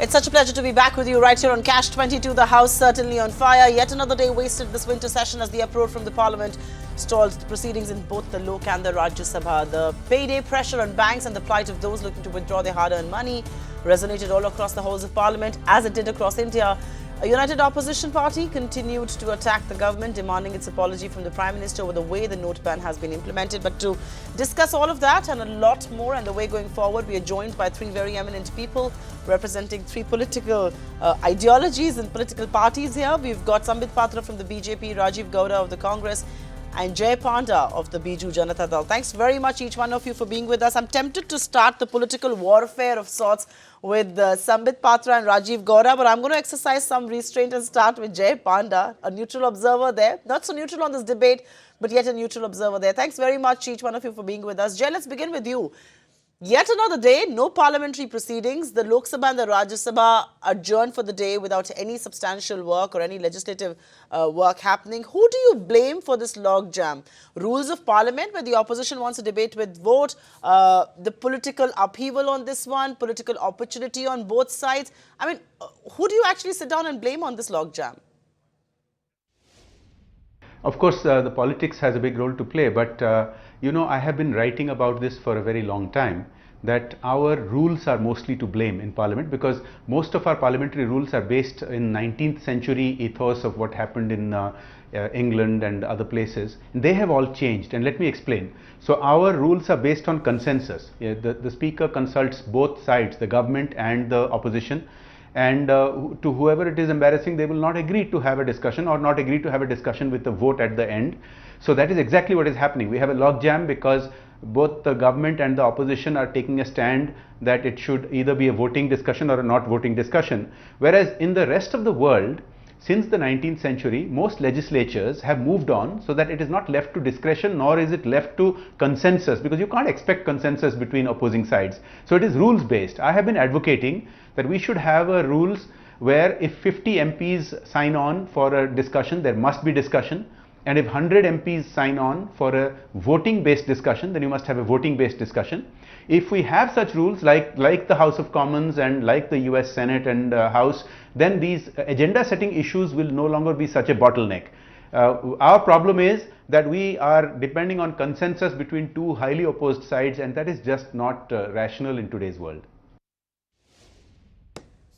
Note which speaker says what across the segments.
Speaker 1: It's such a pleasure to be back with you right here on Cash 22. The House certainly on fire. Yet another day wasted this winter session as the uproar from the Parliament stalled the proceedings in both the Lok and the Rajya Sabha. The payday pressure on banks and the plight of those looking to withdraw their hard-earned money resonated all across the halls of Parliament, as it did across India. A united opposition party continued to attack the government, demanding its apology from the Prime Minister over the way the note ban has been implemented. But to discuss all of that and a lot more and the way going forward, we are joined by three very eminent people representing three political ideologies and political parties here. We've got Sambit Patra from the BJP, Rajeev Gowda of the Congress, and Jay Panda of the Biju Janata Dal. Thanks very much, each one of you, for being with us. I'm tempted to start the political warfare of sorts with Sambit Patra and Rajeev Gowda, but I'm going to exercise some restraint and start with Jay Panda, a neutral observer there. Not so neutral on this debate, but yet a neutral observer there. Thanks very much, each one of you, for being with us. Jay, let's begin with you. Yet another day, no parliamentary proceedings. The Lok Sabha and the Rajya Sabha adjourned for the day without any substantial work or any legislative work happening. Who do you blame for this logjam? Rules of Parliament, where the opposition wants a debate with vote, the political upheaval on this one, political opportunity on both sides. I mean, who do you actually sit down and blame on this logjam?
Speaker 2: Of course, the politics has a big role to play, but you know, I have been writing about this for a very long time, that our rules are mostly to blame in Parliament, because most of our parliamentary rules are based in 19th century ethos of what happened in England and other places. They have all changed, and let me explain. So our rules are based on consensus. The Speaker consults both sides, the government and the opposition, and to whoever it is embarrassing, they will not agree to have a discussion or not agree to have a discussion with the vote at the end. So that is exactly what is happening. We have a logjam because both the government and the opposition are taking a stand that it should either be a voting discussion or a not voting discussion. Whereas in the rest of the world, since the 19th century, most legislatures have moved on so that it is not left to discretion, nor is it left to consensus, because you can't expect consensus between opposing sides. So it is rules based. I have been advocating that we should have a rules where if 50 MPs sign on for a discussion, there must be discussion. And if 100 MPs sign on for a voting based discussion, then you must have a voting based discussion. If we have such rules like the House of Commons and like the US Senate and House, then these agenda setting issues will no longer be such a bottleneck. Our problem is that we are depending on consensus between two highly opposed sides, and that is just not rational in today's world.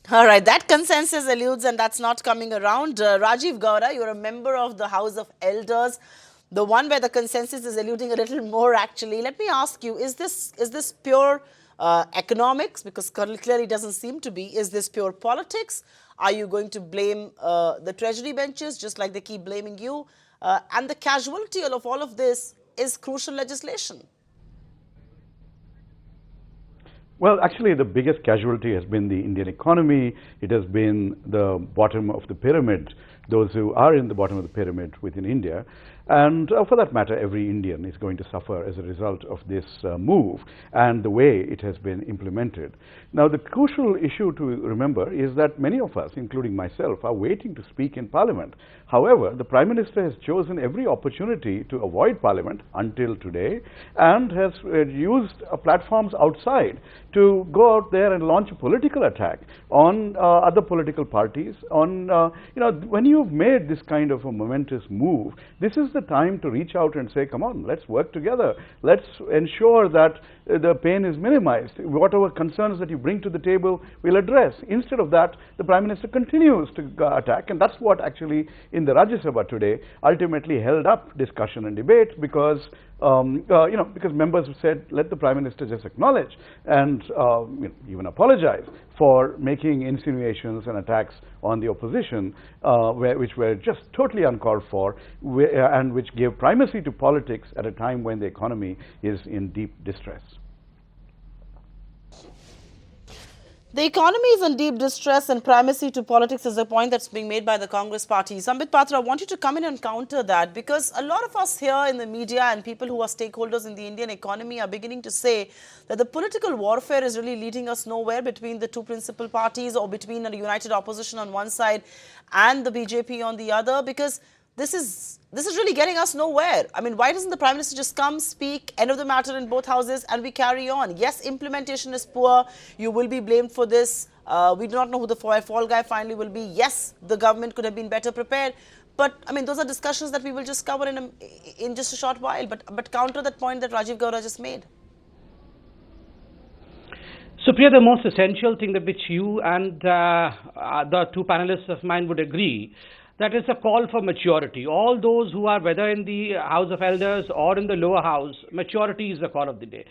Speaker 1: All right, that consensus eludes and that's not coming around. Rajeev Gowda, you're a member of the House of Elders, the one where the consensus is eluding a little more actually. Let me ask you, is this pure economics? Because clearly doesn't seem to be. Is this pure politics? Are you going to blame the Treasury benches just like they keep blaming you? And the casualty of all of this is crucial legislation.
Speaker 3: Well, actually, the biggest casualty has been the Indian economy. It has been the bottom of the pyramid, those who are in the bottom of the pyramid within India. And for that matter, every Indian is going to suffer as a result of this move and the way it has been implemented. Now, the crucial issue to remember is that many of us, including myself, are waiting to speak in Parliament. However, the Prime Minister has chosen every opportunity to avoid Parliament until today and has used platforms outside to go out there and launch a political attack on other political parties. On you know, when you've made this kind of a momentous move, this is the time to reach out and say, come on, let's work together. Let's ensure that the pain is minimized. Whatever concerns that you bring to the table, we'll address. Instead of that, the Prime Minister continues to attack, and that's what actually in the Rajya Sabha today ultimately held up discussion and debate, because because members said, let the Prime Minister just acknowledge and even apologize for making insinuations and attacks on the opposition, which were just totally uncalled for, and which gave primacy to politics at a time when the economy is in deep distress.
Speaker 1: The economy is in deep distress and primacy to politics is a point that's being made by the Congress party. Sambit Patra, I want you to come in and counter that, because a lot of us here in the media and people who are stakeholders in the Indian economy are beginning to say that the political warfare is really leading us nowhere between the two principal parties or between a united opposition on one side and the BJP on the other, because this is really getting us nowhere. I mean, why doesn't the Prime Minister just come, speak, end of the matter in both houses, and we carry on? Yes, implementation is poor. You will be blamed for this. We do not know who the fall guy finally will be. Yes, the government could have been better prepared. But, I mean, those are discussions that we will just cover in just a short while. But counter that point that Rajeev Gowda just made.
Speaker 4: Supriya, the most essential thing that which you and the two panelists of mine would agree, that is a call for maturity. All those who are whether in the House of Elders or in the lower house, maturity is the call of the day.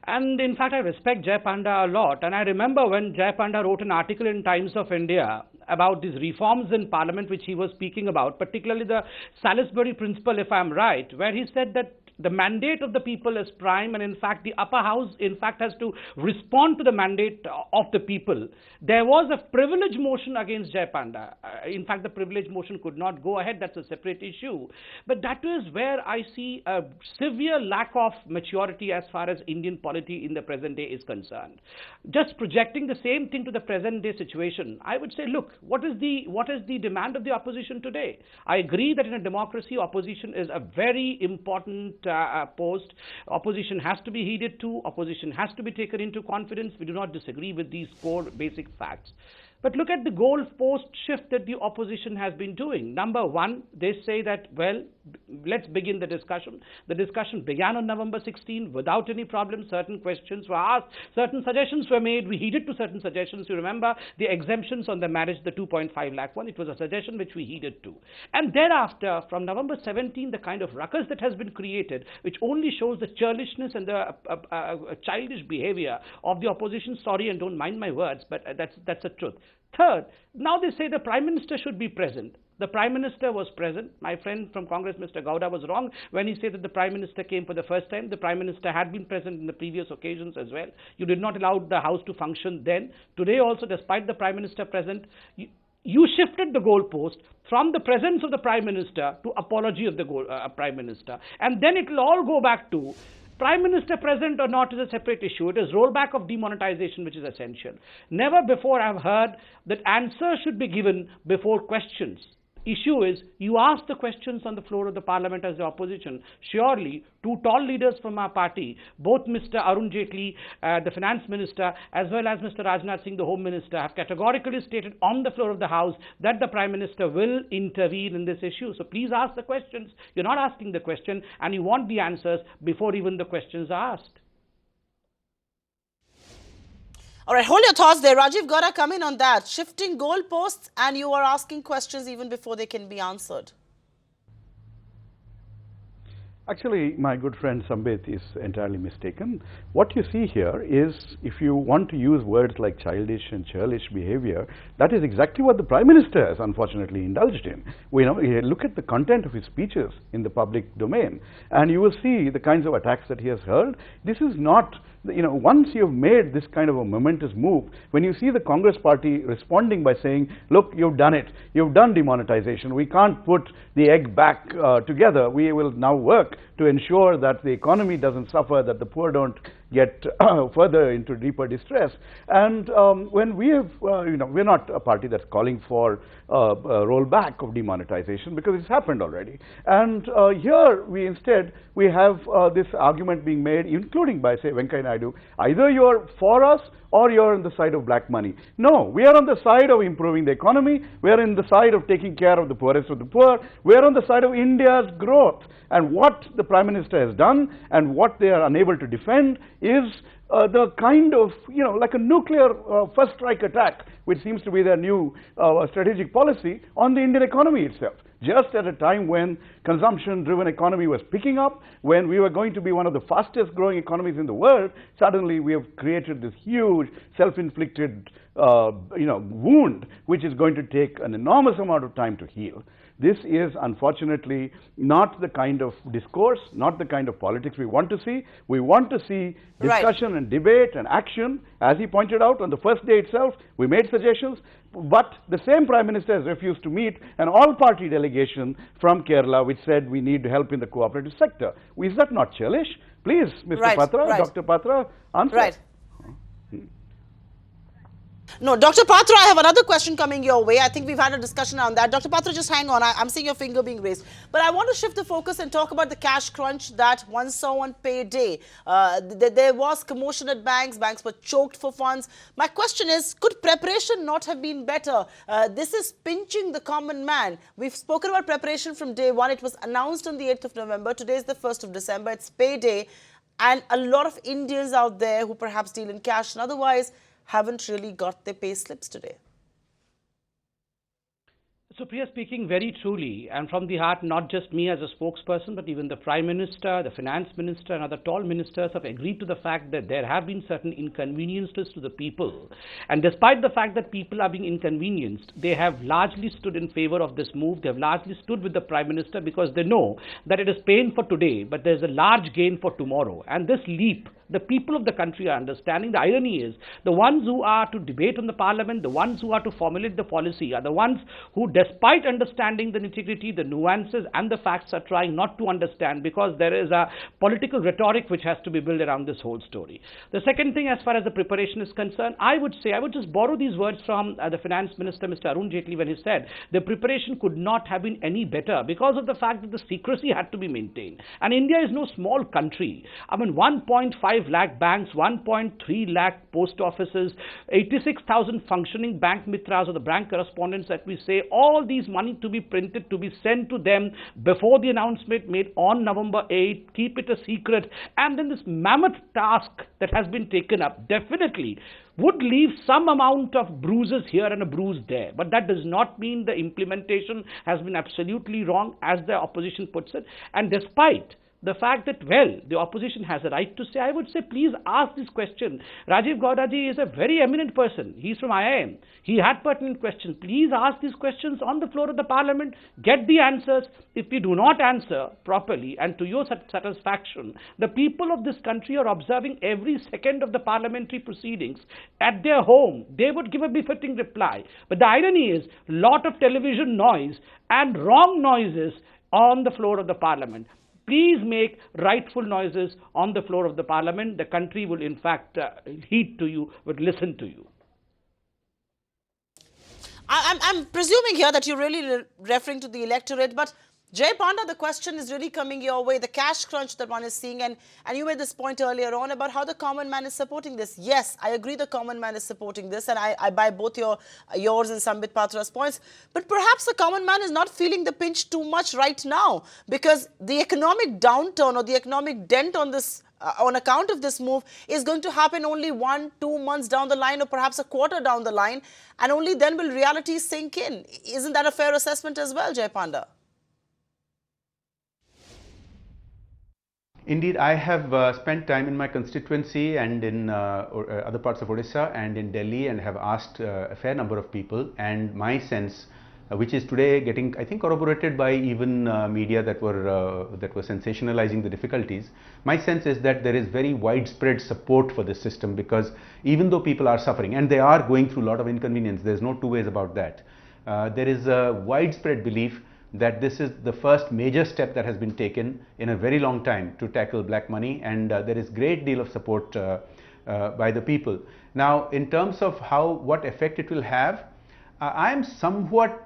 Speaker 4: And in fact, I respect Jay Panda a lot. And I remember when Jay Panda wrote an article in Times of India about these reforms in Parliament, which he was speaking about, particularly the Salisbury principle, if I'm right, where he said that the mandate of the people is prime, and in fact the upper house in fact has to respond to the mandate of the people. There was a privilege motion against Jay Panda. In fact, the privilege motion could not go ahead. That's a separate issue. But that is where I see a severe lack of maturity as far as Indian polity in the present day is concerned. Just projecting the same thing to the present day situation, I would say, look, what is the demand of the opposition today? I agree that in a democracy, opposition is a very important post. Opposition has to be heeded to. Opposition has to be taken into confidence. We do not disagree with these core basic facts. But look at the goalpost shift that the opposition has been doing. Number one, they say that, well, let's begin the discussion. The discussion began on November 16 without any problem. Certain questions were asked, certain suggestions were made. We heeded to certain suggestions. You remember the exemptions on the marriage, the 2.5 lakh one. It was a suggestion which we heeded to. And thereafter, from November 17, the kind of ruckus that has been created, which only shows the churlishness and the childish behavior of the opposition. Sorry, and don't mind my words, but that's the truth. Third, now they say the Prime Minister should be present. The Prime Minister was present. My friend from Congress, Mr. Gowda, was wrong when he said that the Prime Minister came for the first time. The Prime Minister had been present in the previous occasions as well. You did not allow the House to function then. Today also, despite the Prime Minister present, you shifted the goalpost from the presence of the Prime Minister to apology of the Prime Minister. And then it will all go back to Prime Minister present or not is a separate issue. It is rollback of demonetization which is essential. Never before I have heard that answers should be given before questions. Issue is, you ask the questions on the floor of the Parliament as the opposition. Surely, two tall leaders from our party, both Mr. Arun Jaitley, the Finance Minister, as well as Mr. Rajnath Singh, the Home Minister, have categorically stated on the floor of the House that the Prime Minister will intervene in this issue. So please ask the questions. You're not asking the question, and you want the answers before even the questions are asked.
Speaker 1: All right, hold your thoughts there. Rajeev Gowda, come in on that. Shifting goalposts, and you are asking questions even before they can be answered.
Speaker 3: Actually, my good friend Sambit is entirely mistaken. What you see here is, if you want to use words like childish and churlish behavior, that is exactly what the Prime Minister has unfortunately indulged in. Look at the content of his speeches in the public domain, and you will see the kinds of attacks that he has hurled. This is not, once you have made this kind of a momentous move, when you see the Congress party responding by saying, look, you've done it, you've done demonetization, we can't put the egg back together, we will now work to ensure that the economy doesn't suffer, that the poor don't get further into deeper distress. And when we have, we're not a party that's calling for a rollback of demonetization because it's happened already. And here we have this argument being made, including by, say, Venkaiah Naidu, either you're for us or you're on the side of black money. No, we are on the side of improving the economy. We are on the side of taking care of the poorest of the poor. We are on the side of India's growth. And what the Prime Minister has done and what they are unable to defend is the kind of, like a nuclear first strike attack, which seems to be their new strategic policy on the Indian economy itself. Just at a time when consumption-driven economy was picking up, when we were going to be one of the fastest growing economies in the world, suddenly we have created this huge self-inflicted wound, which is going to take an enormous amount of time to heal. This is unfortunately not the kind of discourse, not the kind of politics we want to see. We want to see discussion and debate and action. As he pointed out, on the first day itself, we made suggestions, but the same Prime Minister has refused to meet an all-party delegation from Kerala which said we need help in the cooperative sector. Is that not churlish? Please, Mr. Patra, Dr. Patra, answer.
Speaker 1: No, Dr. Patra, I have another question coming your way. I think we've had a discussion on that. Dr. Patra, just hang on. I'm seeing your finger being raised. But I want to shift the focus and talk about the cash crunch that one saw on payday. There was commotion at banks. Banks were choked for funds. My question is, could preparation not have been better? This is pinching the common man. We've spoken about preparation from day one. It was announced on the 8th of November. Today is the 1st of December. It's payday. And a lot of Indians out there who perhaps deal in cash and otherwise haven't really got their pay slips today.
Speaker 4: Supriya, speaking very truly and from the heart, not just me as a spokesperson, but even the Prime Minister, the Finance Minister and other tall ministers have agreed to the fact that there have been certain inconveniences to the people. And despite the fact that people are being inconvenienced, they have largely stood in favor of this move. They have largely stood with the Prime Minister because they know that it is pain for today, but there is a large gain for tomorrow. And this leap, the people of the country are understanding. The irony is, the ones who are to debate in the parliament, the ones who are to formulate the policy are the ones who, despite understanding the nitty-gritty, the nuances and the facts, are trying not to understand because there is a political rhetoric which has to be built around this whole story. The second thing, as far as the preparation is concerned, I would just borrow these words from the Finance Minister, Mr. Arun Jaitley, when he said the preparation could not have been any better because of the fact that the secrecy had to be maintained. And India is no small country. I mean, 1.5 lakh banks, 1.3 lakh post offices, 86,000 functioning bank mitras or the bank correspondents that we say, all these money to be printed, to be sent to them before the announcement made on November 8th, keep it a secret, and then this mammoth task that has been taken up definitely would leave some amount of bruises here and a bruise there. But that does not mean the implementation has been absolutely wrong, as the opposition puts it. And despite the fact that, well, the opposition has a right to say, I would say, please ask this question. Rajeev Gowda ji is a very eminent person. He's from IIM. He had pertinent questions. Please ask these questions on the floor of the parliament. Get the answers. If we do not answer properly and to your satisfaction, the people of this country are observing every second of the parliamentary proceedings at their home. They would give a befitting reply. But the irony is, lot of television noise and wrong noises on the floor of the parliament. Please make rightful noises on the floor of the parliament. The country will in fact heed to you, will listen to you.
Speaker 1: I'm presuming here that you're really referring to the electorate, but Jay Panda, the question is really coming your way, the cash crunch that one is seeing, and you made this point earlier on about how the common man is supporting this. Yes, I agree the common man is supporting this, and I buy both yours and Sambit Patra's points, but perhaps the common man is not feeling the pinch too much right now because the economic downturn or the economic dent on this on account of this move is going to happen only 1-2 months down the line or perhaps a quarter down the line, and only then will reality sink in. Isn't that a fair assessment as well, Jay Panda?
Speaker 2: Indeed, I have spent time in my constituency and in other parts of Odisha and in Delhi, and have asked a fair number of people, and my sense, which is today getting, I think, corroborated by even media that were sensationalizing the difficulties. My sense is that there is very widespread support for this system, because even though people are suffering, and they are going through a lot of inconvenience, there's no two ways about that, there is a widespread belief that this is the first major step that has been taken in a very long time to tackle black money, and there is great deal of support by the people. Now, in terms of what effect it will have, I am somewhat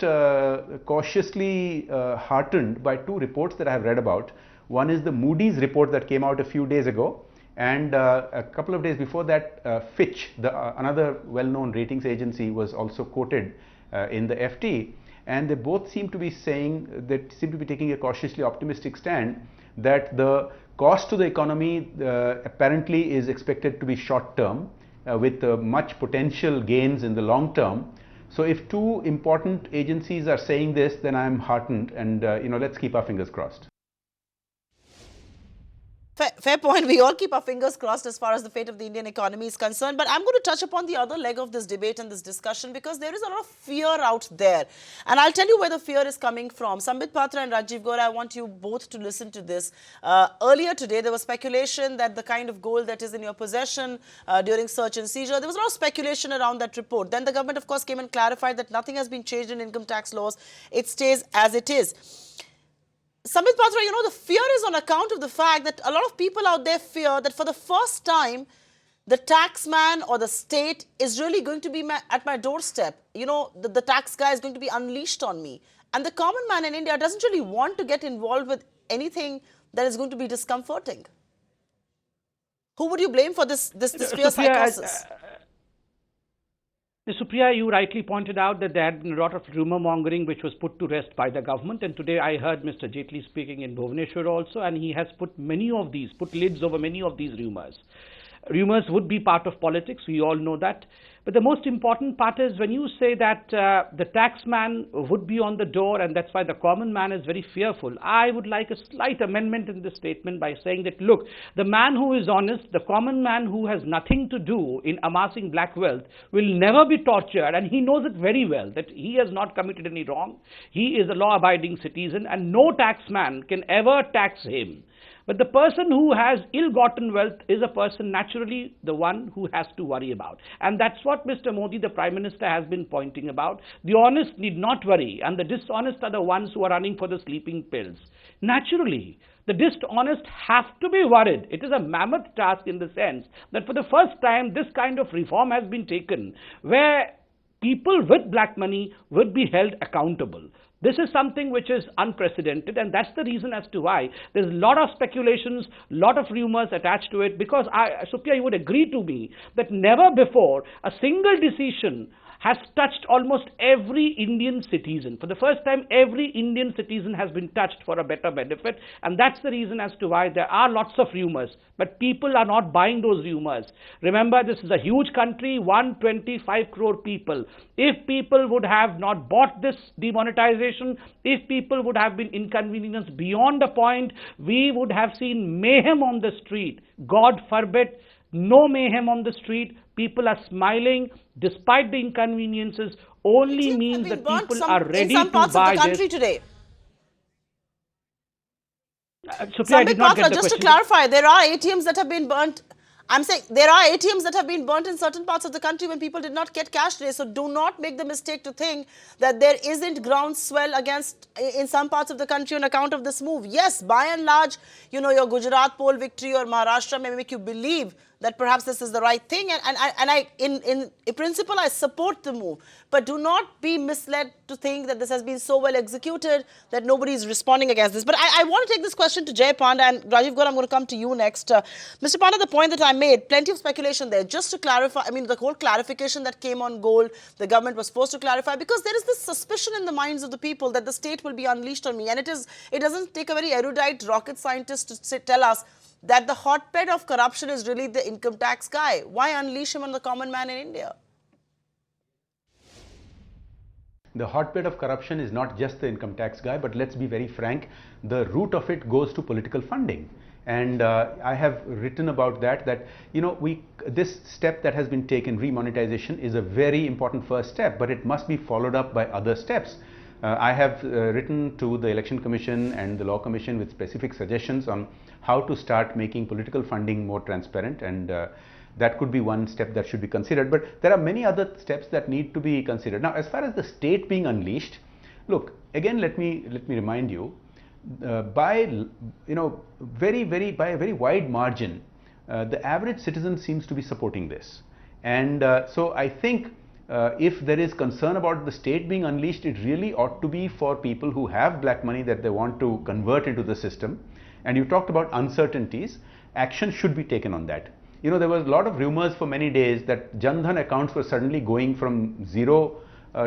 Speaker 2: cautiously heartened by two reports that I have read about. One is the Moody's report that came out a few days ago, and a couple of days before that, Fitch, another well-known ratings agency, was also quoted in the FT. And they both seem to be saying, that seem to be taking a cautiously optimistic stand, that the cost to the economy apparently is expected to be short term, with much potential gains in the long term. So if two important agencies are saying this, then I'm heartened, and let's keep our fingers crossed.
Speaker 1: Fair point. We all keep our fingers crossed as far as the fate of the Indian economy is concerned. But I'm going to touch upon the other leg of this debate and this discussion, because there is a lot of fear out there. And I'll tell you where the fear is coming from. Sambit Patra and Rajeev Gowda, I want you both to listen to this. Earlier today, there was speculation that the kind of gold that is in your possession during search and seizure, there was a lot of speculation around that report. Then the government, of course, came and clarified that nothing has been changed in income tax laws. It stays as it is. Sambit Patra, the fear is on account of the fact that a lot of people out there fear that for the first time, the taxman or the state is really going to be at my doorstep. You know, the tax guy is going to be unleashed on me. And the common man in India doesn't really want to get involved with anything that is going to be discomforting. Who would you blame for this fear psychosis?
Speaker 4: Supriya, you rightly pointed out that there had been a lot of rumor mongering which was put to rest by the government, and today I heard Mr. Jaitley speaking in Bhubaneswar also, and he has put lids over many of these rumors. Rumors would be part of politics, we all know that. But the most important part is when you say that the taxman would be on the door and that's why the common man is very fearful. I would like a slight amendment in this statement by saying that, look, the man who is honest, the common man who has nothing to do in amassing black wealth will never be tortured, and he knows it very well that he has not committed any wrong. He is a law-abiding citizen and no taxman can ever tax him. But the person who has ill-gotten wealth is a person naturally the one who has to worry about. And that's what Mr. Modi, the Prime Minister, has been pointing about. The honest need not worry, and the dishonest are the ones who are running for the sleeping pills. Naturally, the dishonest have to be worried. It is a mammoth task in the sense that for the first time this kind of reform has been taken where people with black money would be held accountable. This is something which is unprecedented, and that's the reason as to why there's a lot of speculations, lot of rumors attached to it, because Supriya, you would agree to me that never before a single decision has touched almost every Indian citizen. For the first time, every Indian citizen has been touched for a better benefit, and that's the reason as to why there are lots of rumors, but people are not buying those rumors. Remember, this is a huge country, 125 crore people. If people would have not bought this demonetization, if people would have been inconvenienced beyond the point, we would have seen mayhem on the street. God forbid, no mayhem on the street. People are smiling despite the inconveniences. Only means that people are ready to buy this.
Speaker 1: In some parts of the country today.
Speaker 4: Sambit
Speaker 1: Patra, just to clarify, there are ATMs that have been burnt. I'm saying there are ATMs that have been burnt in certain parts of the country when people did not get cash today. So do not make the mistake to think that there isn't groundswell against in some parts of the country on account of this move. Yes, by and large, you know, your Gujarat poll victory or Maharashtra may make you believe that perhaps this is the right thing, and in principle I support the move, but do not be misled to think that this has been so well executed that nobody is responding against this. But I want to take this question to Jay Panda, and Rajeev Gowda, I'm going to come to you next. Mr. Panda, the point that I made, plenty of speculation there. Just to clarify, I mean, the whole clarification that came on gold, the government was forced to clarify because there is this suspicion in the minds of the people that the state will be unleashed on me, and it doesn't take a very erudite rocket scientist to tell us that the hotbed of corruption is really the income tax guy. Why unleash him on the common man in India?
Speaker 2: The hotbed of corruption is not just the income tax guy, but let's be very frank, the root of it goes to political funding. And I have written about that, you know, this step that has been taken, remonetization, is a very important first step, but it must be followed up by other steps. I have written to the Election Commission and the Law Commission with specific suggestions on how to start making political funding more transparent, and that could be one step that should be considered. But there are many other steps that need to be considered. Now, as far as the state being unleashed, look, again, let me remind you, by a very wide margin, the average citizen seems to be supporting this, and so I think if there is concern about the state being unleashed, it really ought to be for people who have black money that they want to convert into the system. And you talked about uncertainties. Action should be taken on that. You know, there was a lot of rumors for many days that Jan Dhan accounts were suddenly going from 0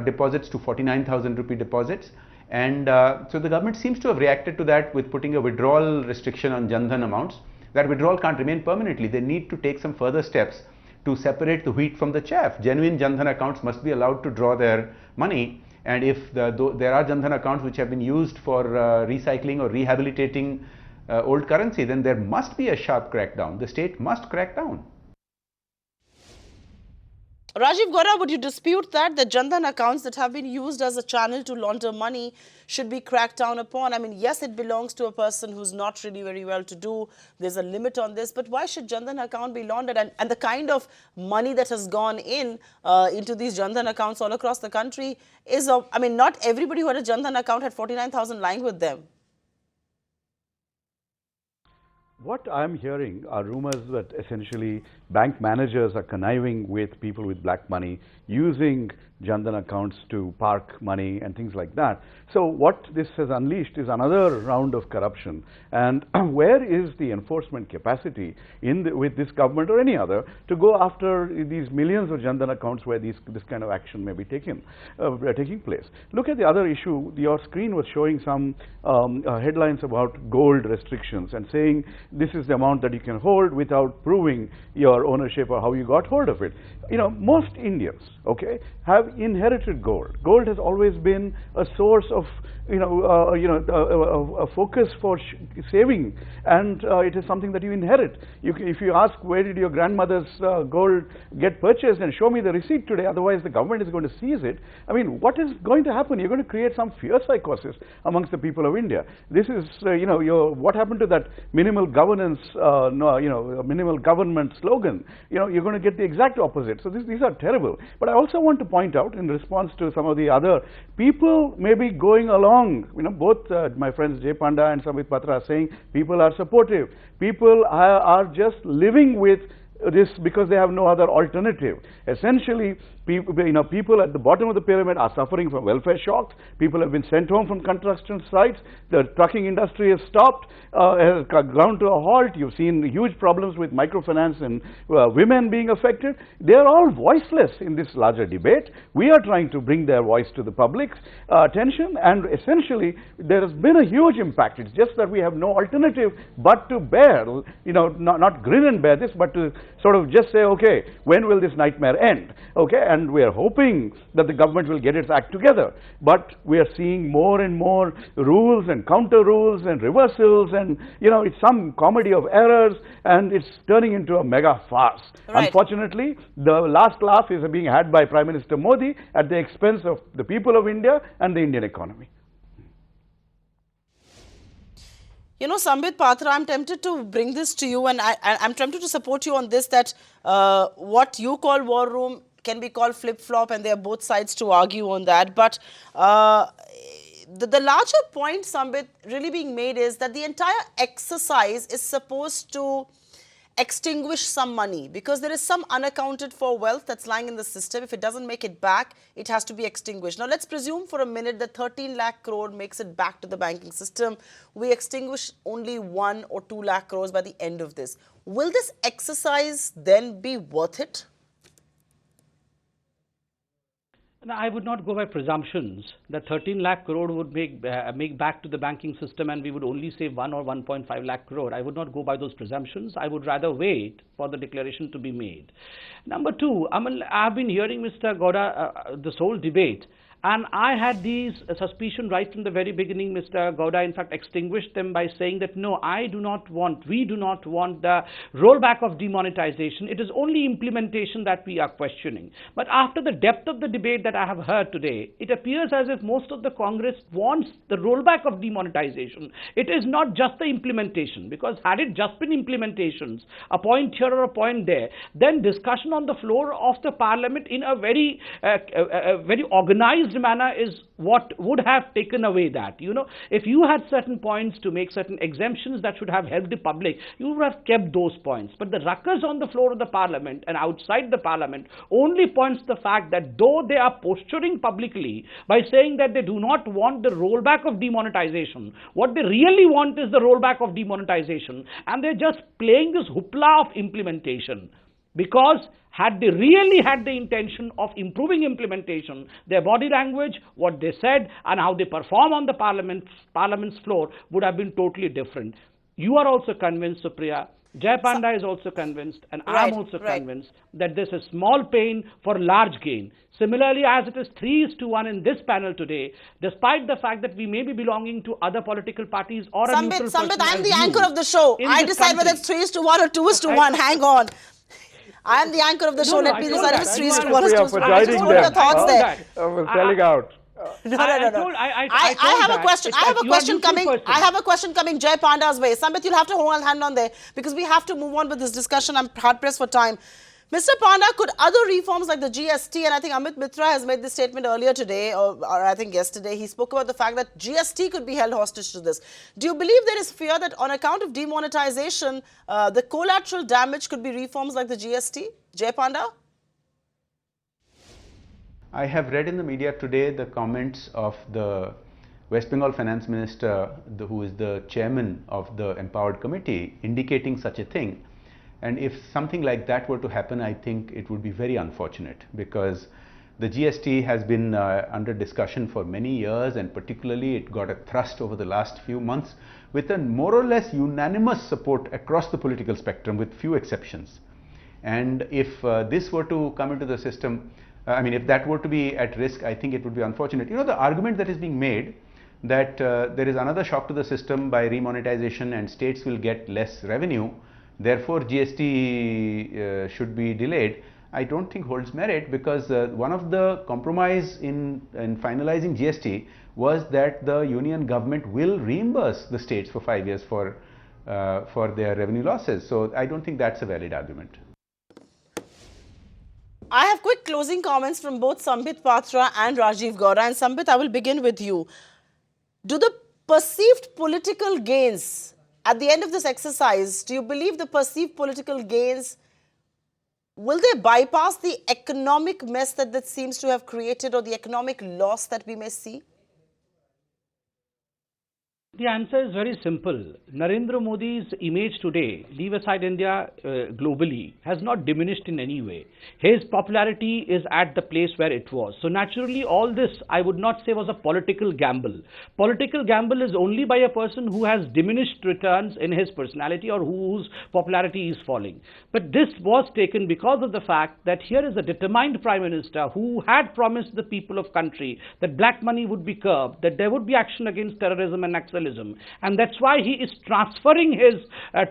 Speaker 2: deposits to 49,000 rupee deposits. And so the government seems to have reacted to that with putting a withdrawal restriction on Jan Dhan amounts. That withdrawal can't remain permanently. They need to take some further steps to separate the wheat from the chaff. Genuine Jan Dhan accounts must be allowed to draw their money. And if there are Jan Dhan accounts which have been used for recycling or rehabilitating old currency, then there must be a sharp crackdown. The state must crack down.
Speaker 1: Rajeev Gowda, would you dispute that the Jan Dhan accounts that have been used as a channel to launder money should be cracked down upon? I mean, yes, it belongs to a person who's not really very well to do. There's a limit on this, but why should Jan Dhan account be laundered? And the kind of money that has gone into these Jan Dhan accounts all across the country is, I mean, not everybody who had a Jan Dhan account had 49,000 lying with them.
Speaker 3: What I'm hearing are rumors that essentially bank managers are conniving with people with black money, using Jan Dhan accounts to park money and things like that. So what this has unleashed is another round of corruption. And where is the enforcement capacity with this government or any other to go after these millions of Jan Dhan accounts where this kind of action may be taking place? Look at the other issue. Your screen was showing some headlines about gold restrictions and saying this is the amount that you can hold without proving your ownership or how you got hold of it. You know, most Indians, okay, have inherited gold. Gold has always been a source of, a focus for saving, and it is something that you inherit. If you ask where did your grandmother's gold get purchased, and show me the receipt today, otherwise the government is going to seize it. I mean, what is going to happen? You're going to create some fear psychosis amongst the people of India. This is, what happened to that minimal governance, minimal government slogan? You know, you're going to get the exact opposite. So these are terrible. But I also want to point out, in response to some of the other people maybe going along, both my friends Jay Panda and Sambit Patra are saying people are supportive. People are just living with this because they have no other alternative. Essentially, people at the bottom of the pyramid are suffering from welfare shocks. People have been sent home from construction sites. The trucking industry has stopped, has ground to a halt. You've seen huge problems with microfinance and women being affected. They are all voiceless in this larger debate. We are trying to bring their voice to the public's attention, and essentially there has been a huge impact. It's just that we have no alternative but to bear, not grin and bear this, but to sort of just say, okay, when will this nightmare end? Okay, and we are hoping that the government will get its act together. But we are seeing more and more rules and counter rules and reversals, and it's some comedy of errors, and it's turning into a mega farce. Right. Unfortunately, the last laugh is being had by Prime Minister Modi at the expense of the people of India and the Indian economy.
Speaker 1: Sambit Patra, I'm tempted to bring this to you, and I'm tempted to support you on this, that what you call war room can be called flip-flop, and there are both sides to argue on that. But the larger point, Sambit, really being made is that the entire exercise is supposed to extinguish some money, because there is some unaccounted for wealth that's lying in the system. If it doesn't make it back, it has to be extinguished. Now, let's presume for a minute that 13 lakh crore makes it back to the banking system. We extinguish only 1 or 2 lakh crores by the end of this. Will this exercise then be worth it?
Speaker 4: Now, I would not go by presumptions that 13 lakh crore would make back to the banking system and we would only save 1 or 1.5 lakh crore. I would not go by those presumptions. I would rather wait for the declaration to be made. Number two, I've been hearing Mr. Gowda this whole debate, and I had these suspicion right from the very beginning. Mr. Gowda, in fact, extinguished them by saying that, no, we do not want the rollback of demonetization. It is only implementation that we are questioning. But after the depth of the debate that I have heard today, it appears as if most of the Congress wants the rollback of demonetization. It is not just the implementation, because had it just been implementations, a point here or a point there, then discussion on the floor of the Parliament in a very organized manner is what would have taken away that. If you had certain points to make certain exemptions that should have helped the public, you would have kept those points. But the ruckus on the floor of the Parliament and outside the Parliament only points to the fact that though they are posturing publicly by saying that they do not want the rollback of demonetization, what they really want is the rollback of demonetization, and they're just playing this hoopla of implementation. Because had they really had the intention of improving implementation, their body language, what they said, and how they perform on the Parliament's floor would have been totally different. You are also convinced, Supriya. Jay Panda is also convinced, and I am also convinced that this is small pain for large gain. Similarly, as it is 3:1 in this panel today, despite the fact that we may be belonging to other political parties or a neutral person.
Speaker 1: Sambit, I am the anchor of the show. I decide whether it's 3:1 or 2:1. Hang on. I am the anchor of the show. Let me decide if it's 3:1 or 2:1. I just want your thoughts there.
Speaker 3: I was telling out.
Speaker 1: No. I have a question. I have a question coming. I have a question coming Jay Panda's way. Sambit, you'll have to hold on there because we have to move on with this discussion. I'm hard pressed for time. Mr. Panda, could other reforms like the GST, and I think Amit Mitra has made this statement earlier today, or I think yesterday, he spoke about the fact that GST could be held hostage to this. Do you believe there is fear that on account of demonetization, the collateral damage could be reforms like the GST? Jay Panda?
Speaker 2: I have read in the media today the comments of the West Bengal Finance Minister, who is the chairman of the Empowered Committee, indicating such a thing. And if something like that were to happen, I think it would be very unfortunate, because the GST has been under discussion for many years, and particularly it got a thrust over the last few months with a more or less unanimous support across the political spectrum with few exceptions. And if this were to come into the system, if that were to be at risk, I think it would be unfortunate. You know, the argument that is being made that there is another shock to the system by remonetization and states will get less revenue, therefore GST should be delayed, I don't think holds merit, because one of the compromise in finalizing GST was that the union government will reimburse the states for 5 years for their revenue losses. So I don't think that's a valid argument.
Speaker 1: I have quick closing comments from both Sambit Patra and Rajeev Gowda. And Sambit, I will begin with you. Do the perceived political gains at the end of this exercise, do you believe the perceived political gains, will they bypass the economic mess that seems to have created, or the economic loss that we may see?
Speaker 4: The answer is very simple. Narendra Modi's image today, leave aside India, globally, has not diminished in any way. His popularity is at the place where it was. So naturally, all this, I would not say, was a political gamble. Political gamble is only by a person who has diminished returns in his personality or whose popularity is falling. But this was taken because of the fact that here is a determined Prime Minister who had promised the people of country that black money would be curbed, that there would be action against terrorism and Naxalism. And that's why he is transferring his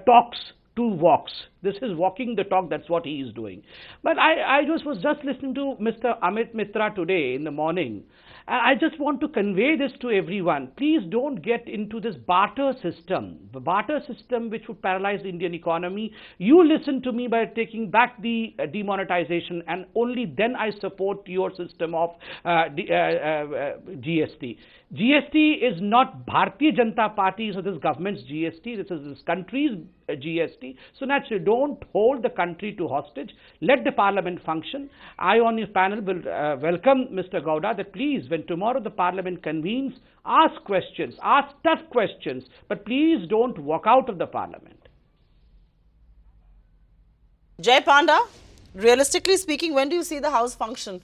Speaker 4: talks to walks. This is walking the talk, that's what he is doing. But I was just listening to Mr. Amit Mitra today in the morning. And I just want to convey this to everyone. Please don't get into this barter system. The barter system which would paralyze the Indian economy. You listen to me by taking back the demonetization, and only then I support your system of GST. GST is not Bharatiya Janata Party's or this government's GST. This is this country's GST. So naturally, don't hold the country to hostage. Let the parliament function. I on your panel will welcome Mr. Gowda that please, when tomorrow the parliament convenes, ask questions, ask tough questions, but please don't walk out of the parliament.
Speaker 1: Jay Panda, realistically speaking, when do you see the House function?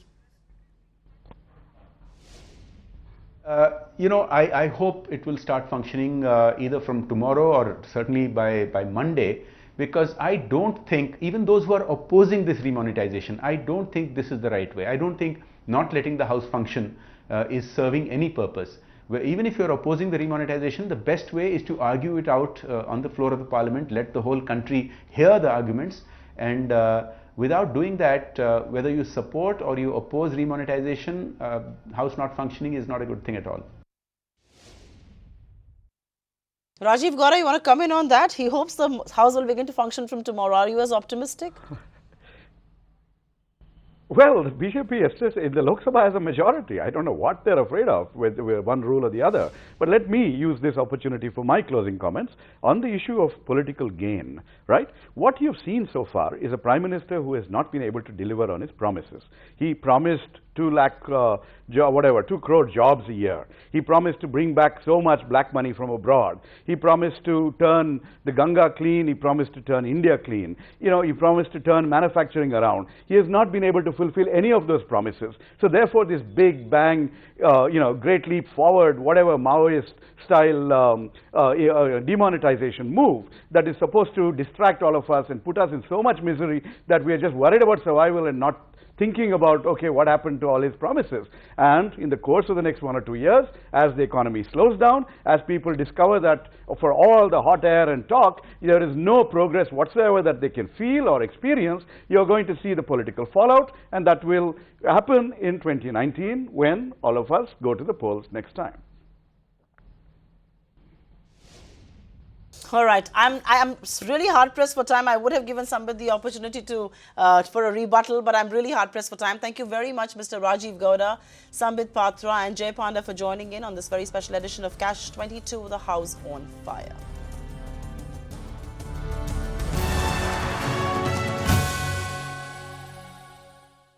Speaker 2: I hope it will start functioning either from tomorrow or certainly by Monday, because I don't think, even those who are opposing this remonetization, I don't think this is the right way. I don't think not letting the House function is serving any purpose. Even if you're opposing the remonetization, the best way is to argue it out on the floor of the parliament, let the whole country hear the arguments, and without doing that, whether you support or you oppose remonetization, House not functioning is not a good thing at all.
Speaker 1: Rajeev Gowda, you want to come in on that? He hopes the House will begin to function from tomorrow. Are you as optimistic?
Speaker 3: Well, the BJP yesterday in the Lok Sabha has a majority. I don't know what they're afraid of with one rule or the other. But let me use this opportunity for my closing comments on the issue of political gain, right? What you've seen so far is a Prime Minister who has not been able to deliver on his promises. He promised 2 crore jobs a year. He promised to bring back so much black money from abroad. He promised to turn the Ganga clean. He promised to turn India clean. He promised to turn manufacturing around. He has not been able to fulfill any of those promises. So therefore, this big bang, great leap forward, whatever Maoist style demonetization move that is supposed to distract all of us and put us in so much misery that we are just worried about survival and not thinking about, okay, what happened to all his promises. And in the course of the next 1 or 2 years, as the economy slows down, as people discover that for all the hot air and talk, there is no progress whatsoever that they can feel or experience, you're going to see the political fallout, and that will happen in 2019 when all of us go to the polls next time.
Speaker 1: All right, I'm really hard pressed for time. I would have given Sambit the opportunity to for a rebuttal, but I'm really hard pressed for time. Thank you very much, Mr. Rajeev Gowda, Sambit Patra, and Jay Panda for joining in on this very special edition of Cash 22, the House on Fire.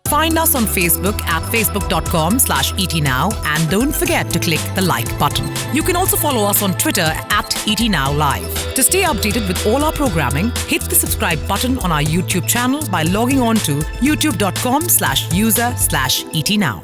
Speaker 5: Find us on Facebook at facebook.com/ETNow and don't forget to click the like button. You can also follow us on Twitter at ETNow Live. To stay updated with all our programming, hit the subscribe button on our YouTube channel by logging on to youtube.com/user/ETNow.